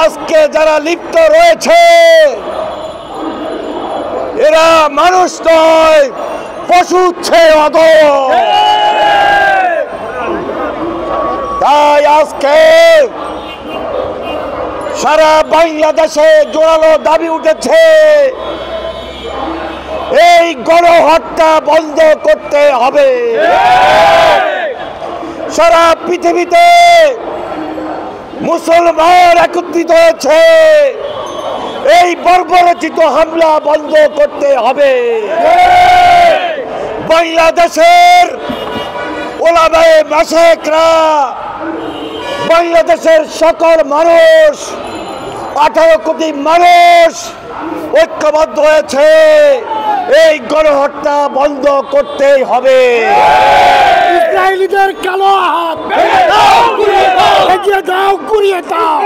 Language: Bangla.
আজকে যারা লিপ্ত রয়েছে এরা মানুষ নয়, পশু চেয়ে অধম। তাই আজকে সারা বাংলাদেশে জোরালো দাবি উঠেছে, এই গণহত্যা বন্ধ করতে হবে। সারা পৃথিবীতে মুসলমান একত্রিত হয়েছে, এই বর্বরচিত হামলা বন্ধ করতে হবে। বাংলাদেশের ওলামায়ে মাশায়েখরা, বাংলাদেশের সকল মানুষ, 18 কোটি মানুষ ঐক্যবদ্ধ হয়েছে, এই গণহত্যা বন্ধ করতেই হবে। ইসরায়েলিদের কালো হাত এগিয়ে দাও, ঘুরিয়ে দাও।